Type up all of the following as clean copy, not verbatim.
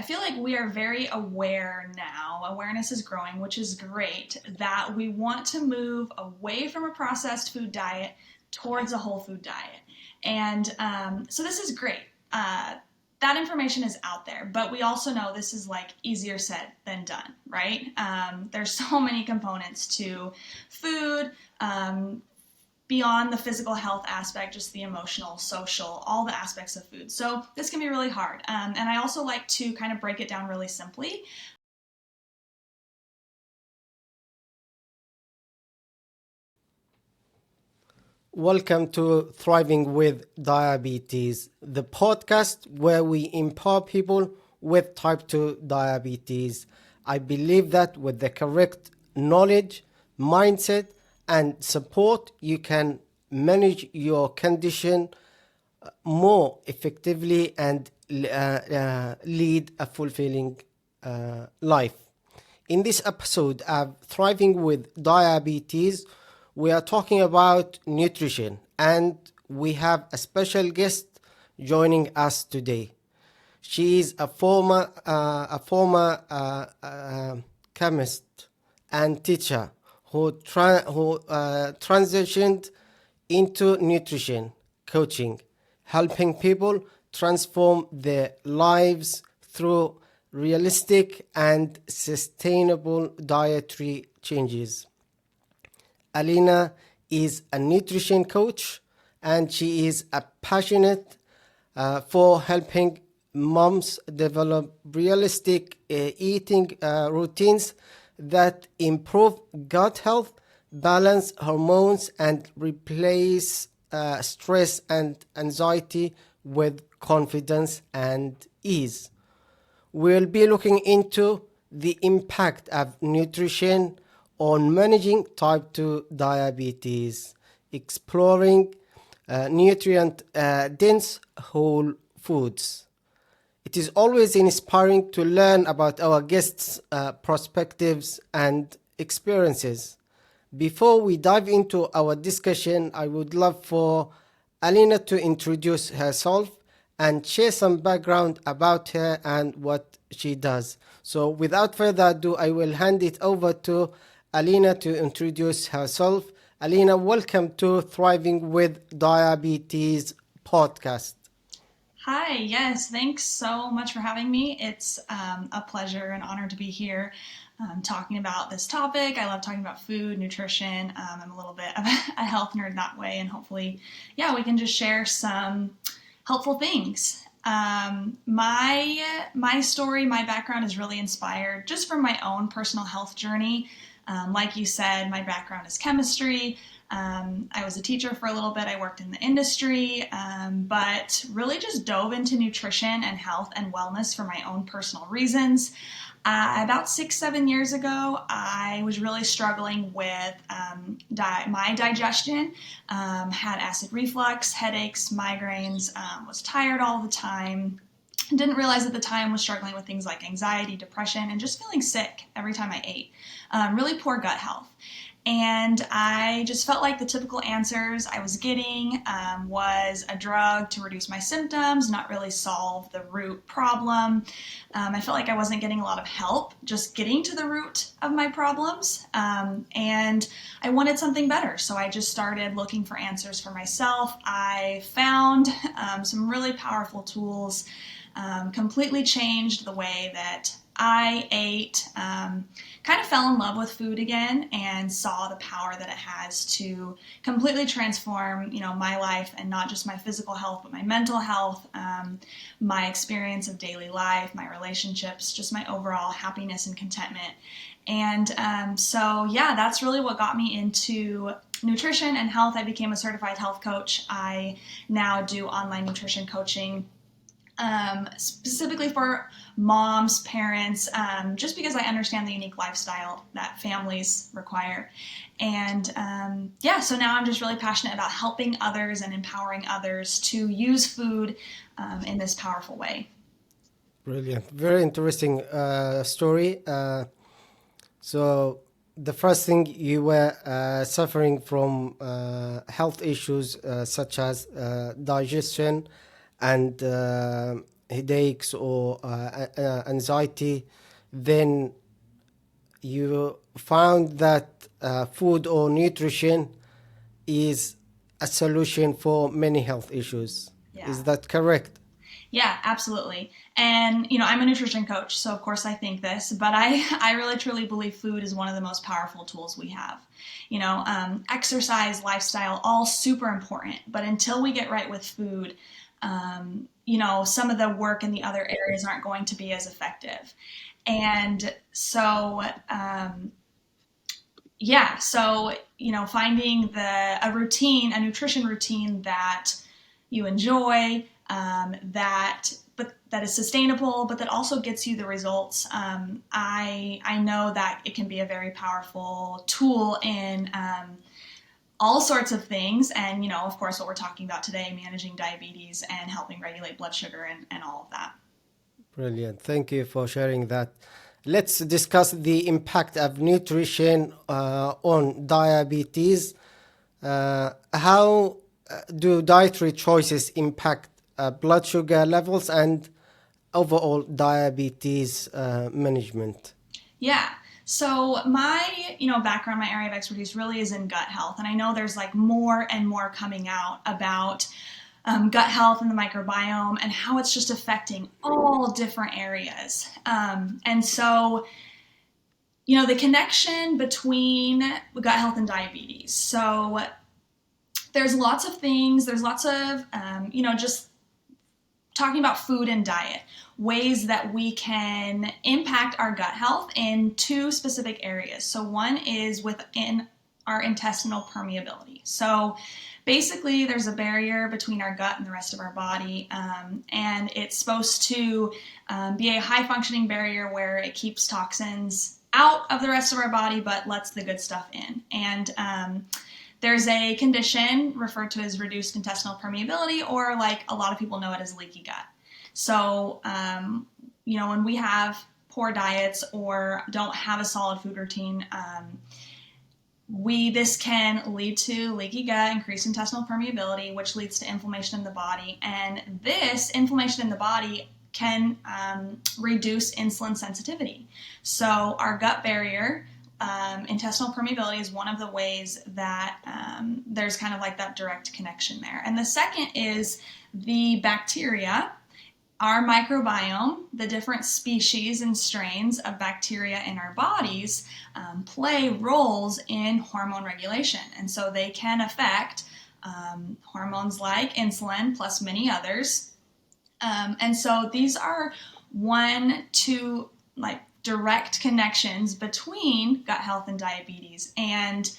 feel like we are very aware now, awareness is growing, which is great, that we want to move away from a processed food diet towards a whole food diet. And so this is great. That information is out there, but we also know this is like easier said than done, right? There's so many components to food, beyond the physical health aspect, just the emotional, social, all the aspects of food. So this can be really hard. And I also like to kind of break it down really simply. Welcome to Thriving with Diabetes, the podcast where we empower people with type 2 diabetes. I believe that with the correct knowledge, mindset, and support, you can manage your condition more effectively and lead a fulfilling life. In this episode of Thriving with Diabetes, we are talking about nutrition, and we have a special guest joining us today. She is a former chemist and teacher who transitioned into nutrition coaching, helping people transform their lives through realistic and sustainable dietary changes. Alayna is a nutrition coach, and she is a passionate for helping moms develop realistic eating routines that improve gut health, balance hormones, and replace stress and anxiety with confidence and ease. We'll be looking into the impact of nutrition on managing type 2 diabetes, exploring nutrient-dense whole foods. It is always inspiring to learn about our guests' perspectives and experiences. Before we dive into our discussion, I would love for Alayna to introduce herself and share some background about her and what she does. So without further ado, I will hand it over to Alayna to introduce herself. Alayna, welcome to Thriving with Diabetes podcast. Hi, yes, thanks so much for having me. It's a pleasure and honor to be here talking about this topic. I love talking about food, nutrition. I'm a little bit of a health nerd that way, and hopefully, we can just share some helpful things. My story, my background is really inspired just from my own personal health journey. Like you said, my background is chemistry. I was a teacher for a little bit. I worked in the industry, but really just dove into nutrition and health and wellness for my own personal reasons. About 6-7 years ago, I was really struggling with my digestion, had acid reflux, headaches, migraines, was tired all the time. Didn't realize at the time was struggling with things like anxiety, depression, and just feeling sick every time I ate. Really poor gut health. And I just felt like the typical answers I was getting was a drug to reduce my symptoms, not really solve the root problem. I felt like I wasn't getting a lot of help just getting to the root of my problems. And I wanted something better. So I just started looking for answers for myself. I found some really powerful tools, completely changed the way that I ate, kind of fell in love with food again and saw the power that it has to completely transform, my life, and not just my physical health, but my mental health, my experience of daily life, my relationships, just my overall happiness and contentment. And that's really what got me into nutrition and health. I became a certified health coach. I now do online nutrition coaching, specifically for moms, parents, just because I understand the unique lifestyle that families require. And so now I'm just really passionate about helping others and empowering others to use food in this powerful way. Brilliant. Very interesting story. So the first thing, you were suffering from health issues such as digestion and headaches or anxiety, then you found that food or nutrition is a solution for many health issues. Yeah. Is that correct? Yeah, absolutely. And, I'm a nutrition coach, so of course I think this, but I really truly believe food is one of the most powerful tools we have. Exercise, lifestyle, all super important, but until we get right with food, some of the work in the other areas aren't going to be as effective. And so, finding a nutrition routine that you enjoy, that is sustainable, but that also gets you the results. I know that it can be a very powerful tool in all sorts of things, and of course, what we're talking about today, managing diabetes and helping regulate blood sugar and all of that. Brilliant. Thank you for sharing that. Let's discuss the impact of nutrition on diabetes. How do dietary choices impact blood sugar levels and overall diabetes management? Yeah. So my background, my area of expertise really is in gut health, and I know there's like more and more coming out about gut health and the microbiome and how it's just affecting all different areas. And so, the connection between gut health and diabetes. So there's lots of things. There's lots of just talking about food and diet, ways that we can impact our gut health in two specific areas. So one is within our intestinal permeability. So basically, there's a barrier between our gut and the rest of our body, and it's supposed to be a high-functioning barrier where it keeps toxins out of the rest of our body but lets the good stuff in. And there's a condition referred to as reduced intestinal permeability, or like a lot of people know it as leaky gut. So, when we have poor diets or don't have a solid food routine, this can lead to leaky gut, increased intestinal permeability, which leads to inflammation in the body. And this inflammation in the body can reduce insulin sensitivity. So our gut barrier, intestinal permeability, is one of the ways that there's kind of like that direct connection there. And the second is the bacteria. Our microbiome, the different species and strains of bacteria in our bodies, play roles in hormone regulation. And so they can affect hormones like insulin, plus many others. And so these are two direct connections between gut health and diabetes. And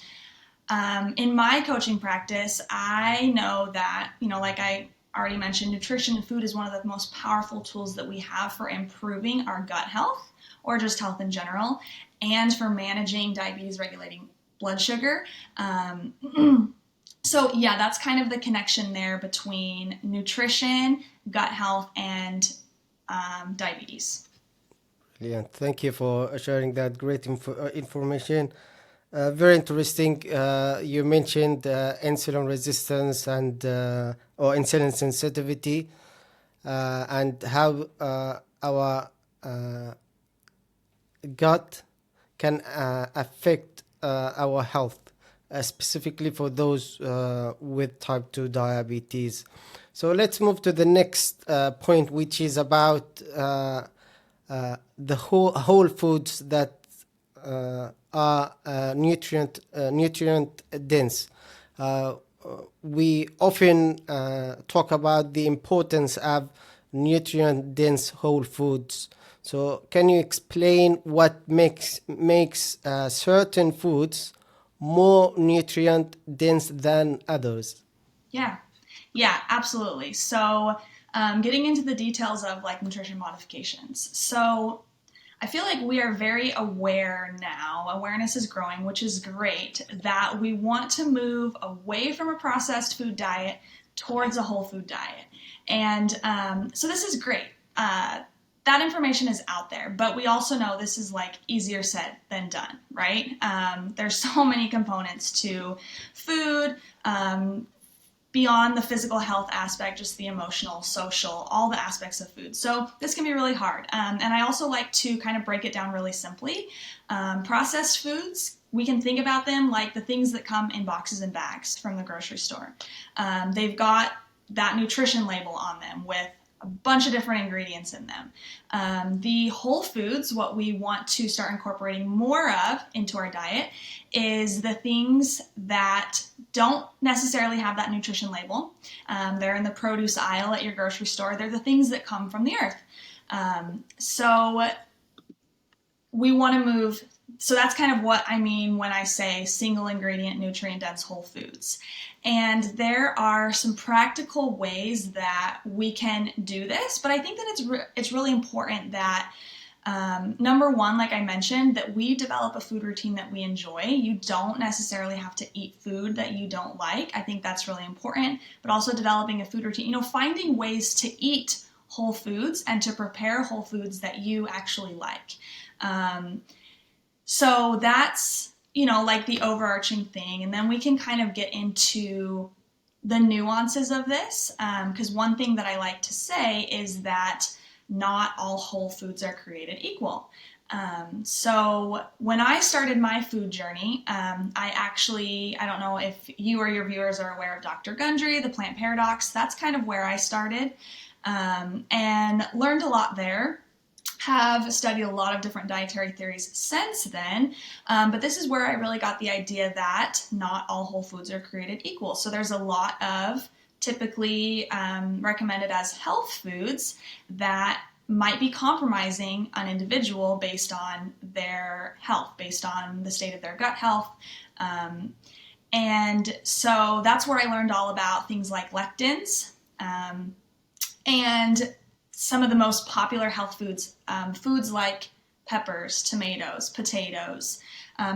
in my coaching practice, I know that, like I already mentioned, nutrition and food is one of the most powerful tools that we have for improving our gut health, or just health in general, and for managing diabetes, regulating blood sugar. So yeah, that's kind of the connection there between nutrition, gut health, and diabetes. Yeah, thank you for sharing that great information. Very interesting. You mentioned insulin resistance and or insulin sensitivity, and how our gut can affect our health, specifically for those with type 2 diabetes. So let's move to the next point, which is about the whole foods that are nutrient dense. We often talk about the importance of nutrient dense whole foods. So can you explain what makes certain foods more nutrient dense than others? Yeah, absolutely. So getting into the details of like nutrition modifications. So I feel like we are very aware now, awareness is growing, which is great, that we want to move away from a processed food diet towards a whole food diet. And so this is great. That information is out there, but we also know this is like easier said than done, right? There's so many components to food. beyond the physical health aspect, just the emotional, social, all the aspects of food. So this can be really hard. And I also like to kind of break it down really simply. Processed foods, we can think about them like the things that come in boxes and bags from the grocery store. They've got that nutrition label on them with a bunch of different ingredients in them. The whole foods, what we want to start incorporating more of into our diet is the things that don't necessarily have that nutrition label. They're in the produce aisle at your grocery store. They're the things that come from the earth. So we want to move. So that's kind of what I mean when I say single ingredient, nutrient dense whole foods. And there are some practical ways that we can do this, but I think that it's really important that number one, like I mentioned, that we develop a food routine that we enjoy. You don't necessarily have to eat food that you don't like. I think that's really important, but also developing a food routine, finding ways to eat whole foods and to prepare whole foods that you actually like. So that's, like the overarching thing. And then we can kind of get into the nuances of this. Because one thing that I like to say is that not all whole foods are created equal. So when I started my food journey, I don't know if you or your viewers are aware of Dr. Gundry, the plant paradox. That's kind of where I started, and learned a lot there. Have studied a lot of different dietary theories since then, but this is where I really got the idea that not all whole foods are created equal. So there's a lot of typically recommended as health foods that might be compromising an individual based on their health, based on the state of their gut health. And so that's where I learned all about things like lectins, and some of the most popular health foods, foods like peppers, tomatoes, potatoes,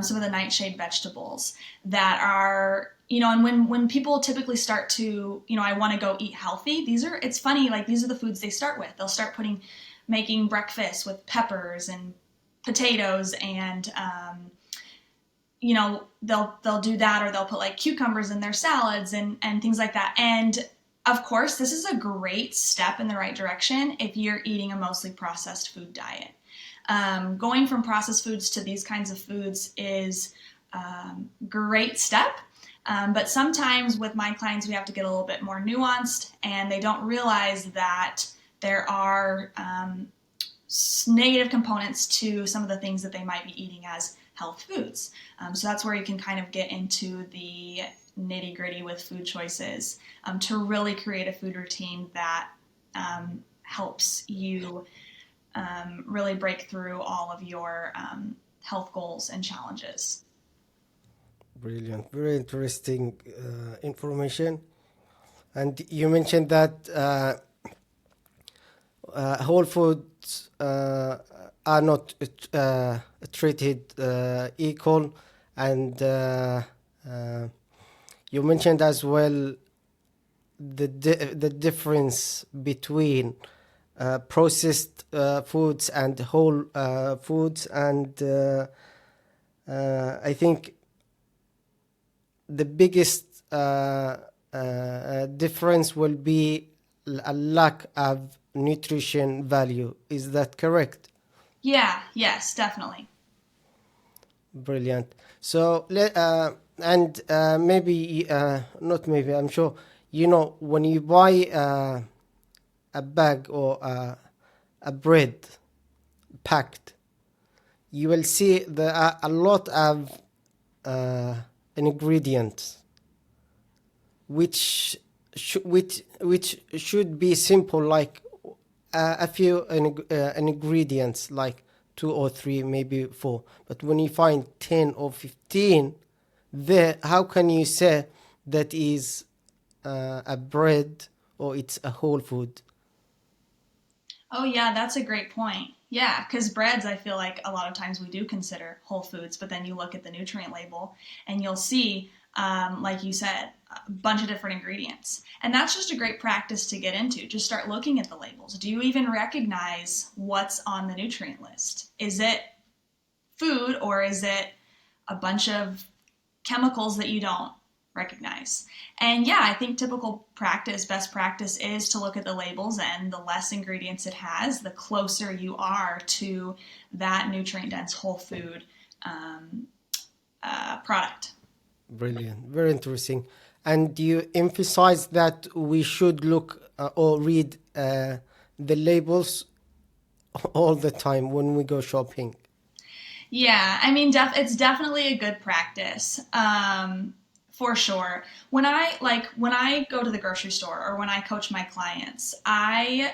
some of the nightshade vegetables that are, and when people typically start to, I want to go eat healthy, it's funny, like these are the foods they start with. They'll start making breakfast with peppers and potatoes and, they'll do that, or they'll put like cucumbers in their salads and things like that. And of course, this is a great step in the right direction if you're eating a mostly processed food diet. Going from processed foods to these kinds of foods is a great step, but sometimes with my clients, we have to get a little bit more nuanced, and they don't realize that there are negative components to some of the things that they might be eating as health foods. So that's where you can kind of get into the nitty gritty with food choices to really create a food routine that helps you really break through all of your health goals and challenges. Brilliant, very interesting information. And you mentioned that whole foods are not treated equal, and you mentioned as well the difference between processed foods and whole foods, and I think the biggest difference will be a lack of nutrition value. Is that correct? Yes, definitely. Brilliant. So maybe not maybe, I'm sure when you buy a bag or a bread packed, you will see there are a lot of ingredients which should be simple, like a few ingredients, like 2 or 3, maybe 4. But when you find 10 or 15 there, how can you say that is a bread or it's a whole food? Oh yeah, that's a great point. Yeah, because breads, I feel like a lot of times we do consider whole foods, but then you look at the nutrient label and you'll see, like you said, a bunch of different ingredients. And that's just a great practice to get into. Just start looking at the labels. Do you even recognize what's on the nutrient list? Is it food, or is it a bunch of chemicals that you don't recognize. And yeah, I think typical practice, best practice is to look at the labels, and the less ingredients it has, the closer you are to that nutrient dense whole food product. Brilliant, very interesting. And you emphasize that we should look or read the labels all the time when we go shopping. Yeah, I mean, it's definitely a good practice, for sure. When I go to the grocery store or when I coach my clients, I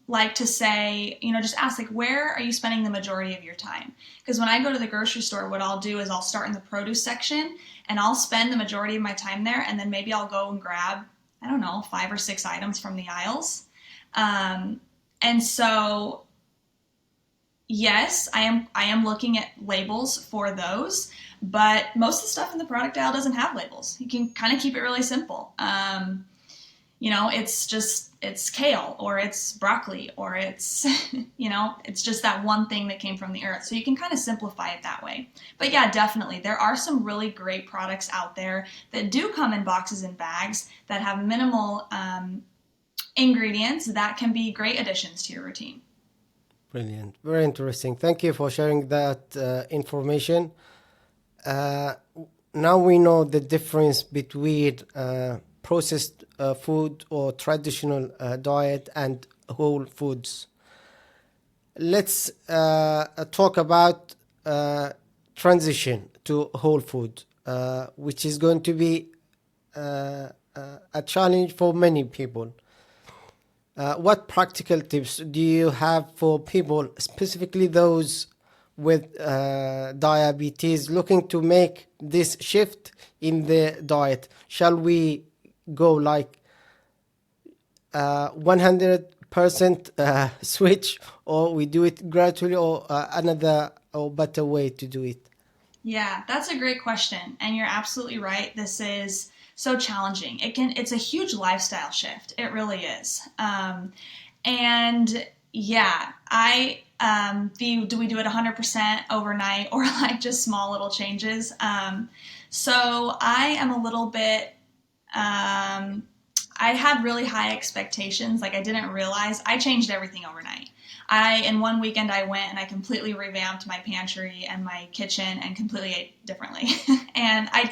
like to say, just ask like, where are you spending the majority of your time? Because when I go to the grocery store, what I'll do is I'll start in the produce section and I'll spend the majority of my time there, and then maybe I'll go and grab, I don't know, 5 or 6 items from the aisles. And so yes, I am looking at labels for those, but most of the stuff in the product aisle doesn't have labels. You can kind of keep it really simple. It's kale, or it's broccoli, or it's it's just that one thing that came from the earth. So you can kind of simplify it that way. But yeah, definitely there are some really great products out there that do come in boxes and bags that have minimal ingredients that can be great additions to your routine. Brilliant, very interesting. Thank you for sharing that information. Now we know the difference between processed food or traditional diet and whole foods. Let's talk about transition to whole food, which is going to be a challenge for many people. What practical tips do you have for people, specifically those with diabetes, looking to make this shift in their diet? Shall we go like 100% switch, or we do it gradually, or another or better way to do it? Yeah, that's a great question. And you're absolutely right. This is so challenging. It's a huge lifestyle shift. It really is. And yeah, do we do it 100% overnight, or like just small little changes? So I am a little bit, I had really high expectations. Like, I didn't realize I changed everything overnight. In one weekend, I went and I completely revamped my pantry and my kitchen and completely ate differently. And I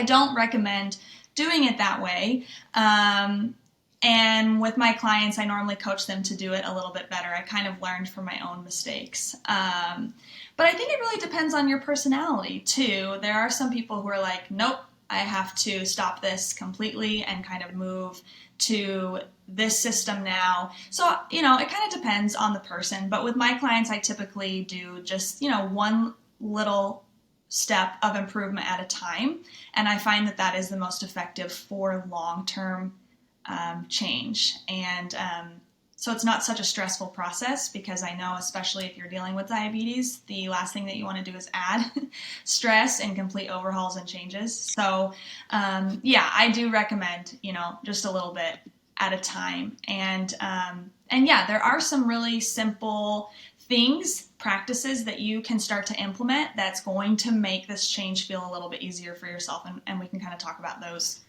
don't recommend doing it that way. And with my clients, I normally coach them to do it a little bit better. I kind of learned from my own mistakes. But I think it really depends on your personality too. There are some people who are like, nope, I have to stop this completely and kind of move to this system now. So, it kind of depends on the person. But with my clients, I typically do just, one little step of improvement at a time. And I find that is the most effective for long-term change. And so it's not such a stressful process, because I know, especially if you're dealing with diabetes, the last thing that you want to do is add stress and complete overhauls and changes. So yeah, I do recommend, just a little bit at a time. And yeah, there are some really simple practices that you can start to implement that's going to make this change feel a little bit easier for yourself. And we can kind of talk about those.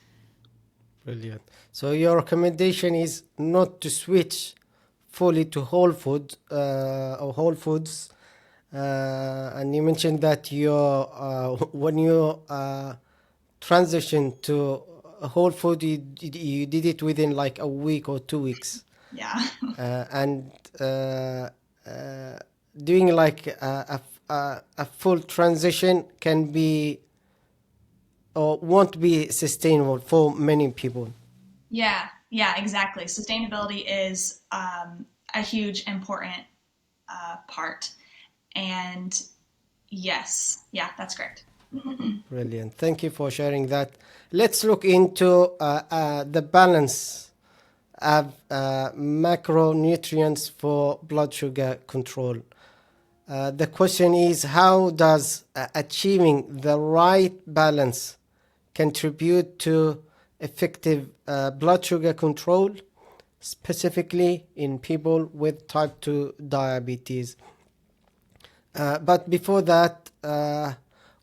Brilliant. So your recommendation is not to switch fully to whole food or whole foods, and you mentioned that when you transition to whole food, you did it within like a week or 2 weeks. Yeah. And doing like a full transition can be or won't be sustainable for many people. Yeah, exactly. Sustainability is a huge, important part. And yes, yeah, that's correct. Brilliant. Thank you for sharing that. Let's look into the balance of macronutrients for blood sugar control. The question is, how does achieving the right balance contribute to effective blood sugar control, specifically in people with type 2 diabetes? But before that,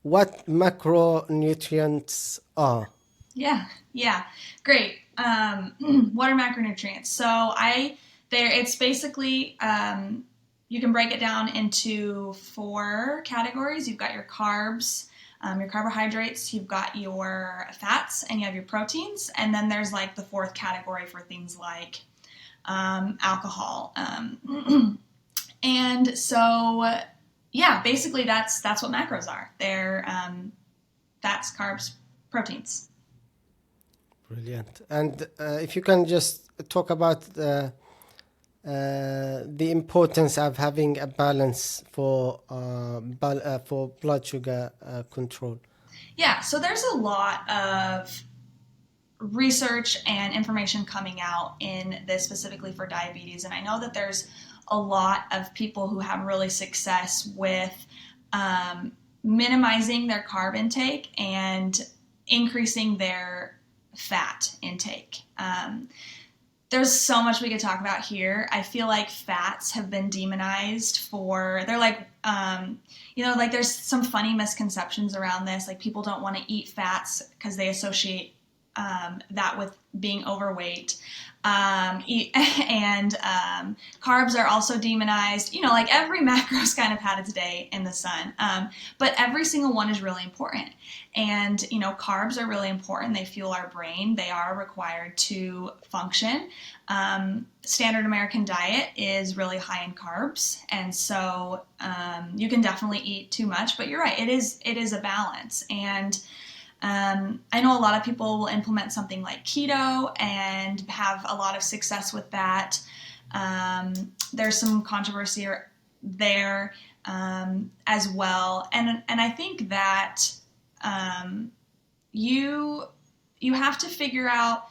what macronutrients are? Yeah, great. What are macronutrients? It's basically, you can break it down into four categories. You've got your carbs, your carbohydrates, you've got your fats, and you have your proteins. And then there's like the fourth category for things like alcohol. And so, yeah, basically that's what macros are. They're fats, carbs, proteins. Brilliant. And if you can just talk about the importance of having a balance for blood sugar control. Yeah, so there's a lot of research and information coming out in this specifically for diabetes, and I know that there's a lot of people who have really success with um, minimizing their carb intake and increasing their fat intake. There's so much we could talk about here. I feel like fats have been demonized they're like, like there's some funny misconceptions around this. Like people don't want to eat fats because they associate that with being overweight. And carbs are also demonized. Like every macro's kind of had its day in the sun. But every single one is really important. And, carbs are really important. They fuel our brain. They are required to function. Standard American diet is really high in carbs. And so you can definitely eat too much. But you're right. It is a balance. And I know a lot of people will implement something like keto and have a lot of success with that. There's some controversy there as well, and I think that you have to figure out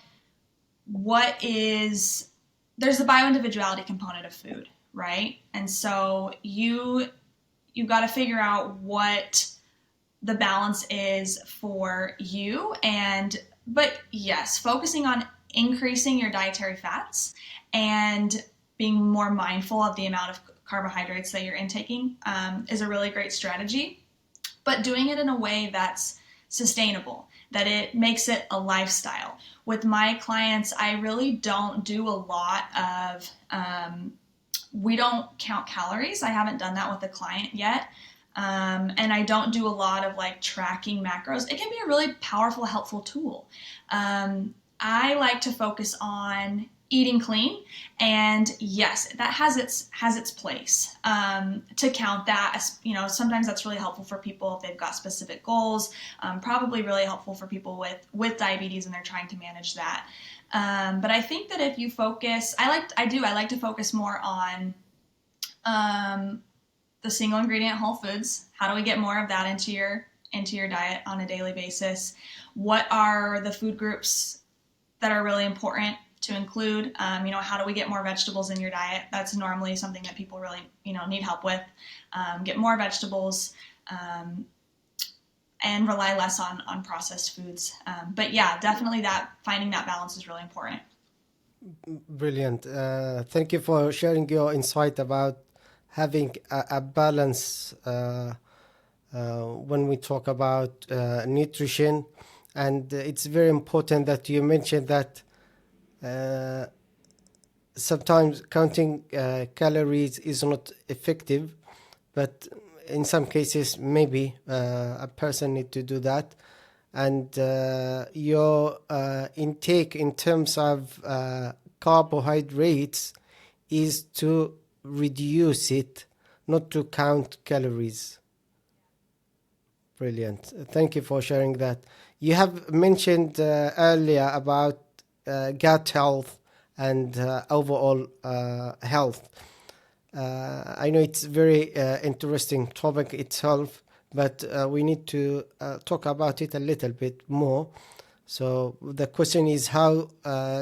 there's the bioindividuality component of food, right? And so you've got to figure out what the balance is for you. But yes, focusing on increasing your dietary fats and being more mindful of the amount of carbohydrates that you're intaking is a really great strategy. But doing it in a way that's sustainable, that it makes it a lifestyle. With my clients, I really don't do a lot of, we don't count calories. I haven't done that with a client yet. And I don't do a lot of like tracking macros. It can be a really powerful, helpful tool. I like to focus on eating clean, and yes, that has its place. To count that, sometimes that's really helpful for people if they've got specific goals. Probably really helpful for people with diabetes and they're trying to manage that. But I think that if you focus, I like to focus more on the single ingredient whole foods. How do we get more of that into your diet on a daily basis? What are the food groups that are really important to include? How do we get more vegetables in your diet? That's normally something that people really, need help with. Get more vegetables and rely less on processed foods. But yeah, definitely finding that balance is really important. Brilliant. Thank you for sharing your insight about having a balance when we talk about nutrition. And it's very important that you mentioned that sometimes counting calories is not effective, but in some cases maybe a person need to do that. And your intake in terms of carbohydrates is to reduce it, not to count calories. Brilliant. Thank you for sharing that. You have mentioned earlier about gut health and overall health. I know it's a very interesting topic itself, but we need to talk about it a little bit more. So the question is, how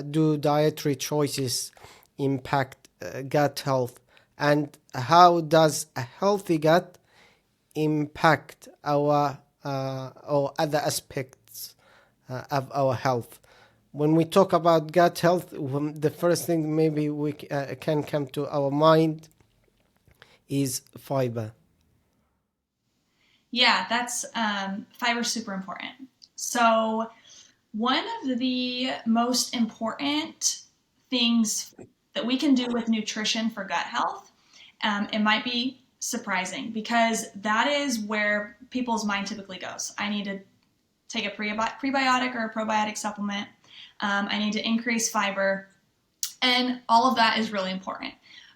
do dietary choices impact gut health, and how does a healthy gut impact our or other aspects of our health? When we talk about gut health, the first thing maybe we can come to our mind is fiber. Yeah, that's fiber super important. So One of the most important things that we can do with nutrition for gut health, it might be surprising because that is where people's mind typically goes. I need to take a prebiotic or a probiotic supplement. I need to increase fiber, and all of that is really important.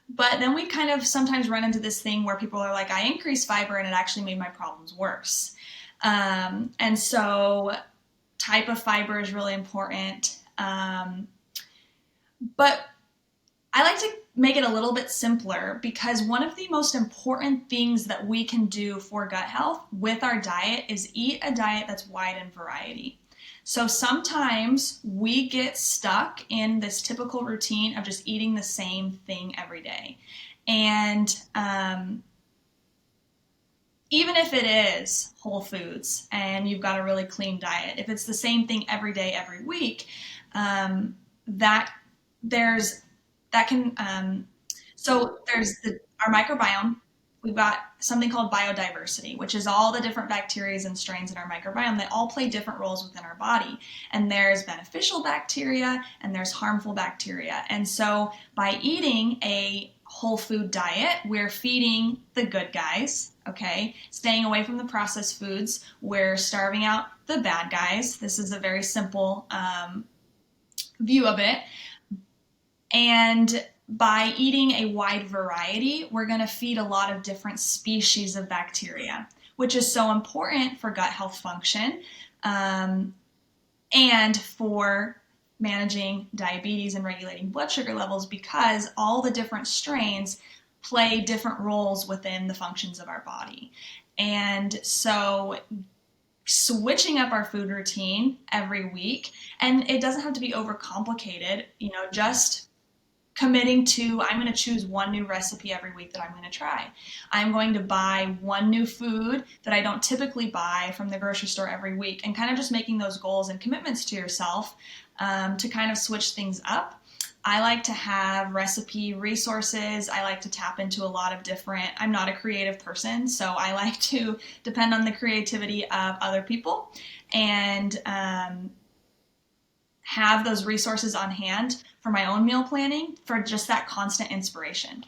But then we kind of sometimes run into this thing where people are like, I increased fiber and it actually made my problems worse. And so type of fiber is really important. But I like to make it a little bit simpler because one of the most important things that we can do for gut health with our diet is eat a diet that's wide in variety. So sometimes we get stuck in this typical routine of just eating the same thing every day. And even if it is whole foods and you've got a really clean diet, if it's the same thing every day, every week, that there's that can so there's our microbiome. We've got something called biodiversity, which is all the different bacteria and strains in our microbiome. They all play different roles within our body. And there's beneficial bacteria and there's harmful bacteria. And so by eating a whole food diet, we're feeding the good guys, okay? Staying away from the processed foods. We're starving out the bad guys. This is a very simple view of it. And by eating a wide variety, we're going to feed a lot of different species of bacteria, which is so important for gut health function and for managing diabetes and regulating blood sugar levels, because all the different strains play different roles within the functions of our body. And so switching up our food routine every week, and it doesn't have to be overcomplicated, just committing to, I'm going to choose one new recipe every week that I'm going to try. I'm going to buy one new food that I don't typically buy from the grocery store every week, and kind of just making those goals and commitments to yourself to kind of switch things up. I like to have recipe resources. I like to tap into a lot of different, I'm not a creative person, so I like to depend on the creativity of other people and have those resources on hand for my own meal planning, for just that constant inspiration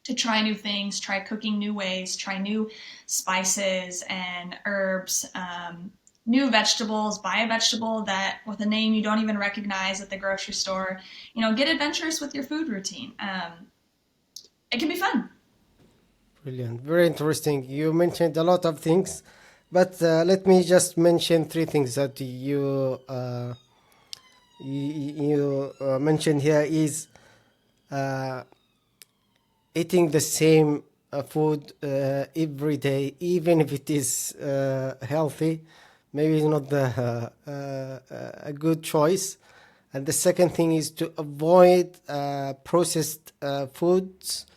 to try new things, try cooking new ways, try new spices and herbs, new vegetables, buy a vegetable that with a name you don't even recognize at the grocery store. Get adventurous with your food routine. It can be fun. Brilliant. Very interesting. You mentioned a lot of things, but let me just mention three things that you mentioned here is uh, eating the same food every day, even if it is healthy, maybe it's not a good choice. And the second thing is to avoid processed foods,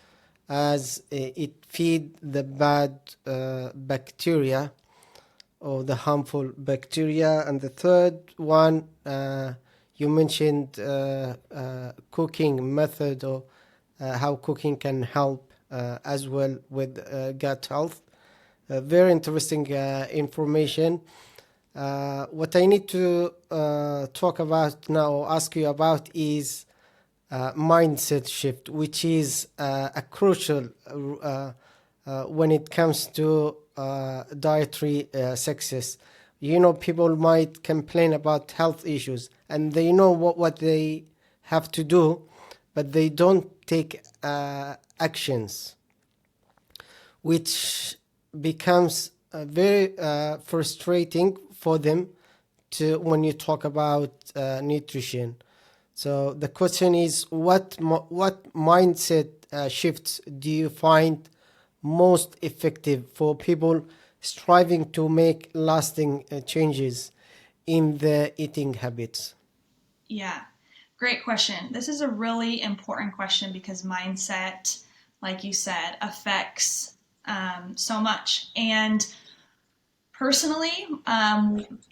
as it feed the bad bacteria or the harmful bacteria. And the third one, you mentioned cooking method, or how cooking can help as well with gut health. Very interesting information. What I need to talk about now, or ask you about, is mindset shift, which is a crucial when it comes to dietary success. People might complain about health issues and they know what they have to do, but they don't take actions, which becomes very frustrating for them to when you talk about nutrition. So the question is, what mindset shifts do you find most effective for people striving to make lasting changes in their eating habits? Yeah, great question. This is a really important question because mindset, like you said, affects so much. And personally,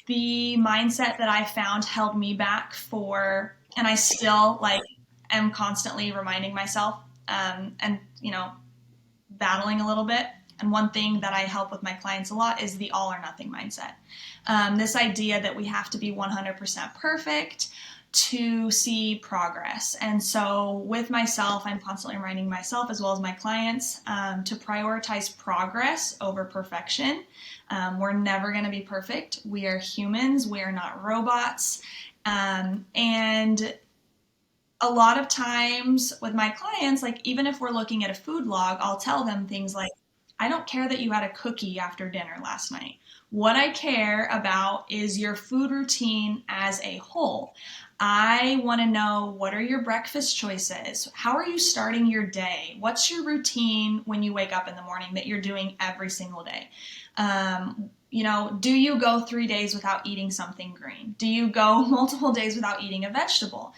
the mindset that I found held me back and I still am constantly reminding myself and battling a little bit, And one thing that I help with my clients a lot is the all or nothing mindset. This idea that we have to be 100% perfect to see progress. And so with myself, I'm constantly reminding myself as well as my clients to prioritize progress over perfection. We're never going to be perfect. We are humans. We are not robots. And a lot of times with my clients, like even if we're looking at a food log, I'll tell them things like, I don't care that you had a cookie after dinner last night. What I care about is your food routine as a whole. I want to know, what are your breakfast choices? How are you starting your day? What's your routine when you wake up in the morning that you're doing every single day? Do you go 3 days without eating something green? Do you go multiple days without eating a vegetable?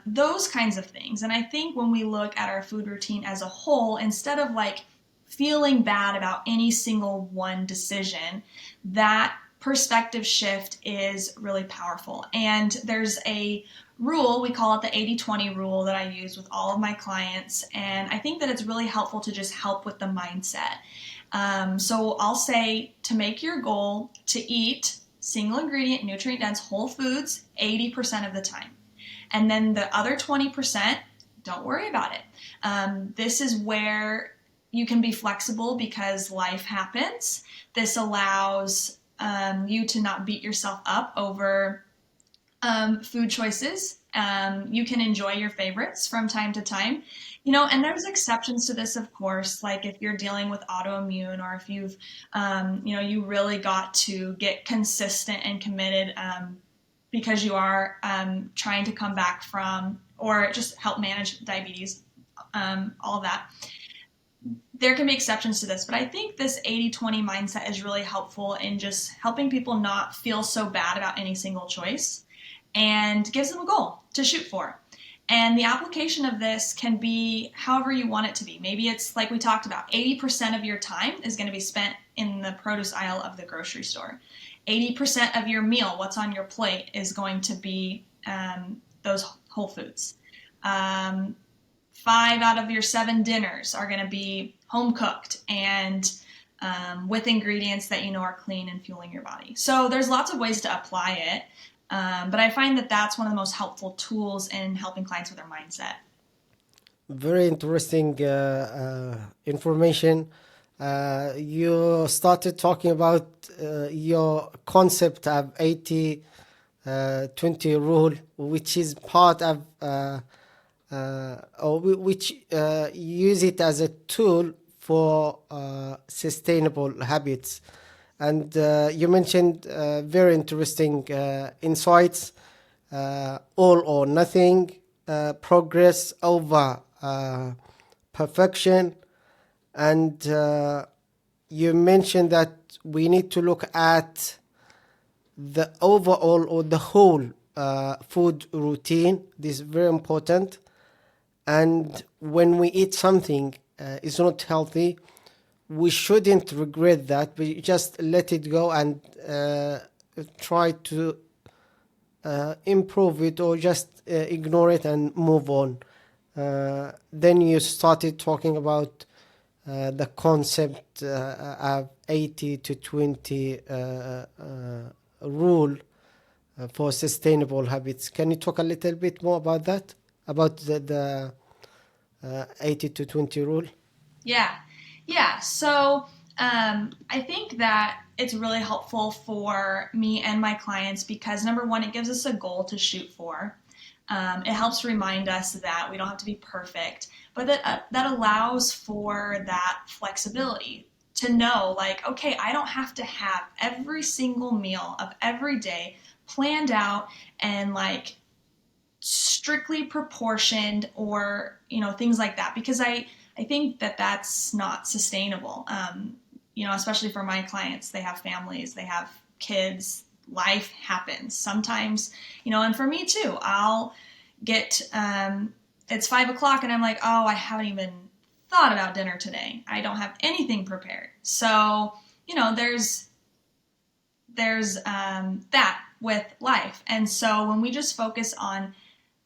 Those kinds of things. And I think when we look at our food routine as a whole, instead of like feeling bad about any single one decision, that perspective shift is really powerful. And there's a rule, we call it the 80-20 rule, that I use with all of my clients. And I think that it's really helpful to just help with the mindset. So I'll say to make your goal to eat single ingredient, nutrient dense whole foods 80% of the time. And then the other 20%, don't worry about it. This is where you can be flexible because life happens. This allows you to not beat yourself up over food choices. You can enjoy your favorites from time to time. And there's exceptions to this, of course, like if you're dealing with autoimmune, or if you've, you really got to get consistent and committed because you are trying to come back from, or just help manage diabetes, all of that. There can be exceptions to this, but I think this 80-20 mindset is really helpful in just helping people not feel so bad about any single choice, and gives them a goal to shoot for. And the application of this can be however you want it to be. Maybe it's like we talked about, 80% of your time is going to be spent in the produce aisle of the grocery store. 80% of your meal, what's on your plate, is going to be those whole foods. 5 out of your 7 dinners are going to be home cooked and with ingredients that you know are clean and fueling your body. So there's lots of ways to apply it, but I find that that's one of the most helpful tools in helping clients with their mindset. Very interesting information. You started talking about your concept of 80-20 rule, which is part of which use it as a tool for sustainable habits. And you mentioned very interesting insights, all or nothing, progress over perfection. And you mentioned that we need to look at the overall or the whole food routine. This is very important. And when we eat something is not healthy, we shouldn't regret that. We just let it go and try to improve it, or just ignore it and move on. Then you started talking about the concept of 80-20 rule for sustainable habits. Can you talk a little bit more about that? About the 80-20 rule? Yeah. So I think that it's really helpful for me and my clients because, number one, it gives us a goal to shoot for. It helps remind us that we don't have to be perfect, but that allows for that flexibility to know, like, okay, I don't have to have every single meal of every day planned out and like strictly proportioned, or things like that, because I think that that's not sustainable. Especially for my clients, they have families, they have kids, life happens sometimes, and for me too, I'll get it's 5 o'clock and I'm like, oh, I haven't even thought about dinner today, I don't have anything prepared. So there's that with life. And so when we just focus on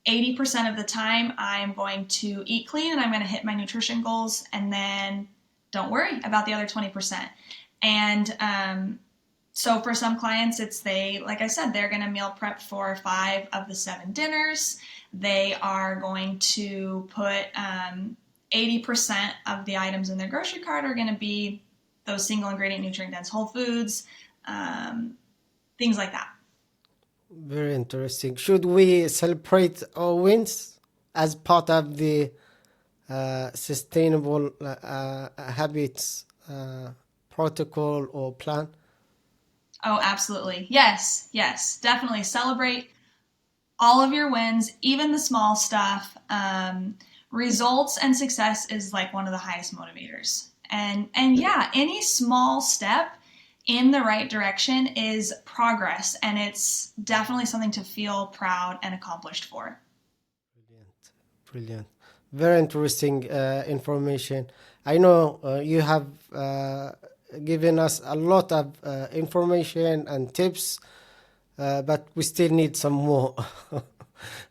80% of the time, I'm going to eat clean and I'm going to hit my nutrition goals. And then don't worry about the other 20%. And so for some clients, like I said, they're going to meal prep for 5 of the 7 dinners. They are going to put 80% of the items in their grocery cart are going to be those single ingredient, nutrient dense whole foods, things like that. Very interesting. Should we celebrate our wins as part of the sustainable habits protocol or plan? Oh, absolutely. Yes, definitely celebrate all of your wins, even the small stuff. Results and success is like one of the highest motivators. And yeah, any small step in the right direction is progress, and it's definitely something to feel proud and accomplished for. Brilliant, brilliant. Very interesting information. I know you have given us a lot of information and tips, but we still need some more.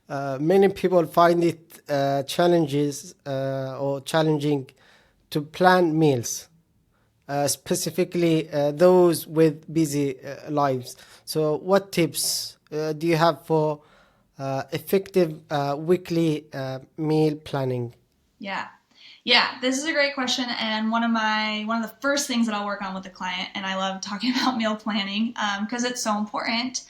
Many people find it challenges or challenging to plan meals, specifically those with busy lives. So, what tips do you have for effective weekly meal planning? Yeah. Yeah, this is a great question, and one of the first things that I'll work on with the client, and I love talking about meal planning because it's so important.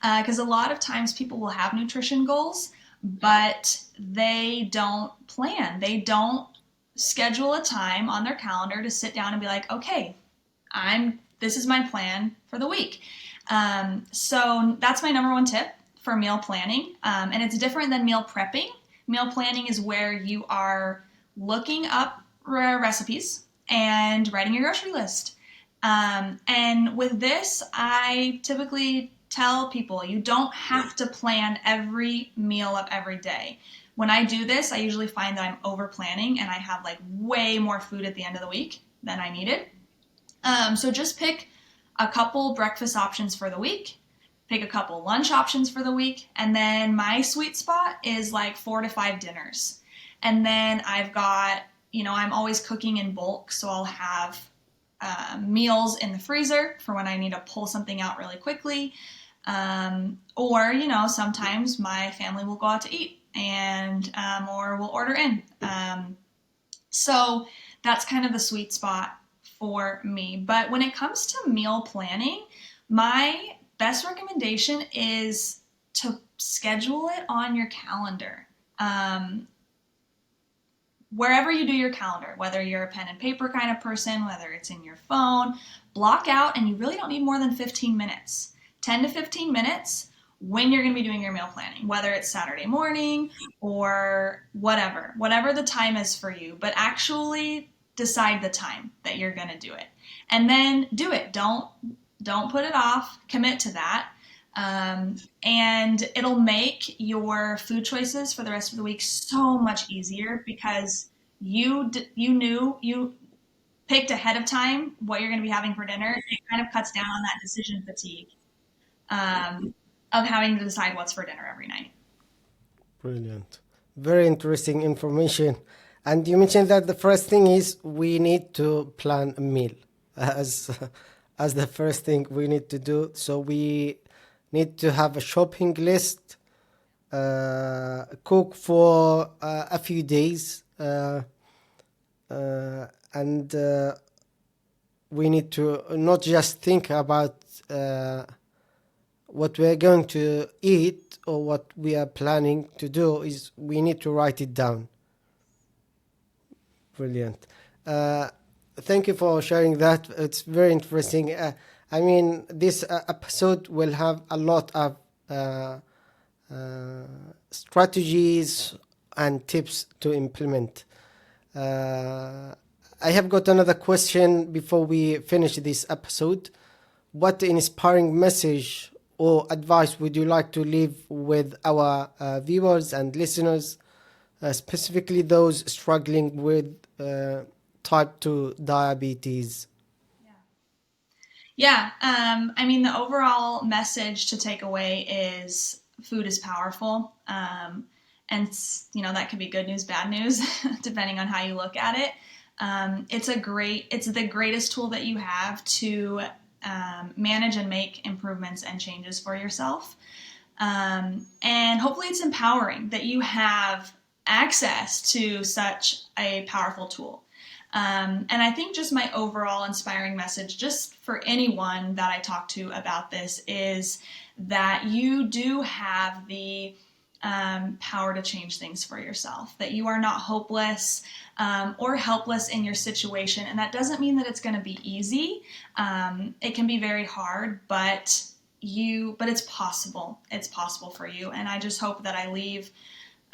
Because a lot of times people will have nutrition goals, but they don't plan. They don't schedule a time on their calendar to sit down and be like, okay, this is my plan for the week. So that's my number one tip for meal planning, and it's different than meal prepping. Meal planning is where you are looking up recipes and writing your grocery list. And with this, I typically tell people you don't have to plan every meal of every day. When I do this, I usually find that I'm over planning and I have like way more food at the end of the week than I needed. So just pick a couple breakfast options for the week, pick a couple lunch options for the week, and then my sweet spot is like 4 to 5 dinners. And then I've got, I'm always cooking in bulk, so I'll have meals in the freezer for when I need to pull something out really quickly. Or, sometimes my family will go out to eat and or we'll order in. So that's kind of the sweet spot for me. But when it comes to meal planning, my best recommendation is to schedule it on your calendar. Wherever you do your calendar, whether you're a pen and paper kind of person, whether it's in your phone, block out, and you really don't need more than 15 minutes. 10 to 15 minutes when you're going to be doing your meal planning, whether it's Saturday morning or whatever the time is for you, but actually decide the time that you're going to do it. And then do it. Don't put it off. Commit to that. And it'll make your food choices for the rest of the week so much easier because you picked ahead of time what you're going to be having for dinner. It kind of cuts down on that decision fatigue of having to decide what's for dinner every night. Brilliant. Very interesting information. And you mentioned that the first thing is we need to plan a meal as the first thing we need to do. So we need to have a shopping list, cook for a few days, and we need to not just think about what we're going to eat or what we are planning to do, is we need to write it down. Brilliant. Thank you for sharing that. It's very interesting. This episode will have a lot of strategies and tips to implement. I have got another question before we finish this episode. What inspiring message or advice would you like to leave with our viewers and listeners, specifically those struggling with type 2 diabetes? Yeah. The overall message to take away is food is powerful. And that could be good news, bad news, depending on how you look at it. It's the greatest tool that you have to manage and make improvements and changes for yourself. And hopefully it's empowering that you have access to such a powerful tool. And I think just my overall inspiring message, just for anyone that I talk to about this, is that you do have the power to change things for yourself, that you are not hopeless or helpless in your situation. And that doesn't mean that it's going to be easy. It can be very hard, but it's possible. It's possible for you. And I just hope that I leave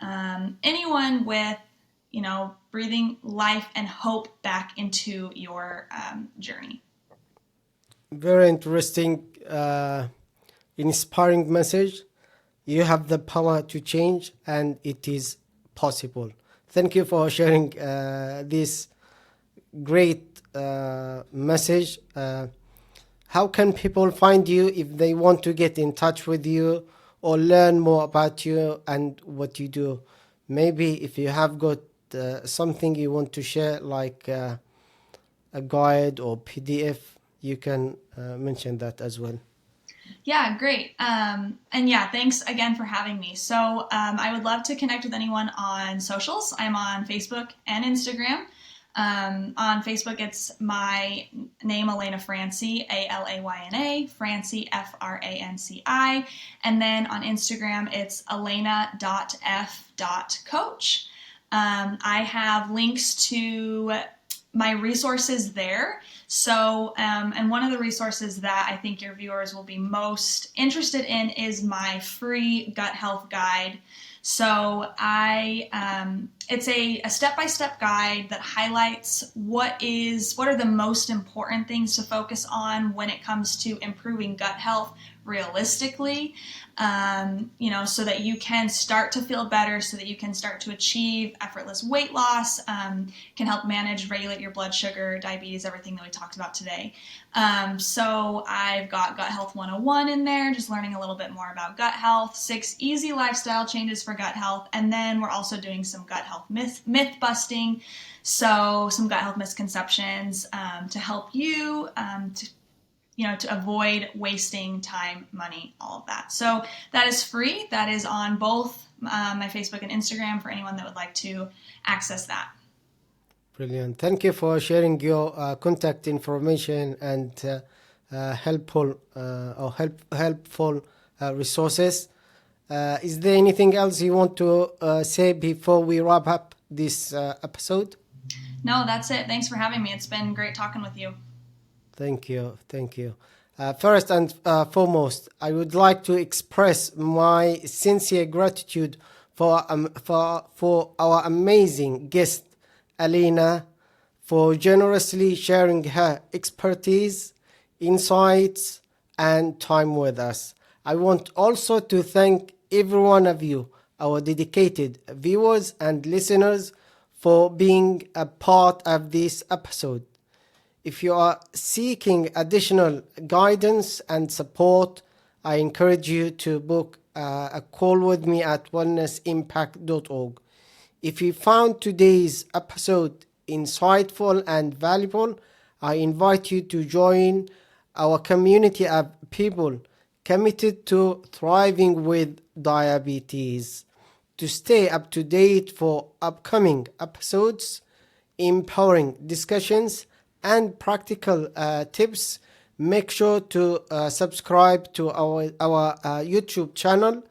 anyone with, breathing life and hope back into your journey. Very interesting, inspiring message. You have the power to change, and it is possible. Thank you for sharing this great message. How can people find you if they want to get in touch with you or learn more about you and what you do? Maybe if you have got something you want to share, like a guide or PDF, you can mention that as well. Yeah, great. And yeah, thanks again for having me. So I would love to connect with anyone on socials. I'm on Facebook and Instagram. On Facebook, it's my name, Alayna Franci, Alayna, Franci, Franci. And then on Instagram, it's alayna.f.coach. I have links to my resources there. So, and one of the resources that I think your viewers will be most interested in is my free gut health guide. So it's a step-by-step guide that highlights what are the most important things to focus on when it comes to improving gut health realistically, so that you can start to feel better, so that you can start to achieve effortless weight loss, can help regulate your blood sugar, diabetes, everything that we talked about today. So I've got Gut Health 101 in there, just learning a little bit more about gut health, 6 easy lifestyle changes for gut health, and then we're also doing some gut health myth busting, so some gut health misconceptions to help you to avoid wasting time, money, all of that. So that is free. That is on both my Facebook and Instagram for anyone that would like to access that. Brilliant. Thank you for sharing your contact information and helpful resources. Is there anything else you want to say before we wrap up this episode? No, that's it. Thanks for having me. It's been great talking with you. Thank you. First and foremost, I would like to express my sincere gratitude for our amazing guest, Alayna, for generously sharing her expertise, insights, and time with us. I want also to thank every one of you, our dedicated viewers and listeners, for being a part of this episode. If you are seeking additional guidance and support, I encourage you to book a call with me at wellnessimpact.org. If you found today's episode insightful and valuable, I invite you to join our community of people committed to thriving with diabetes. To stay up to date for upcoming episodes, empowering discussions, and practical tips, make sure to subscribe to our YouTube channel.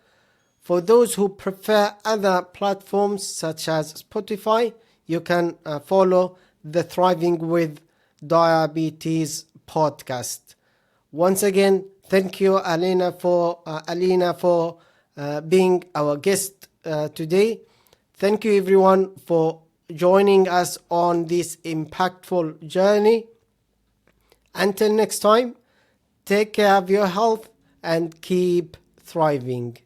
For those who prefer other platforms such as Spotify, you can follow the Thriving with Diabetes podcast. Once again, thank you, Alayna, for being our guest today. Thank you, everyone, for joining us on this impactful journey. Until next time, take care of your health and keep thriving.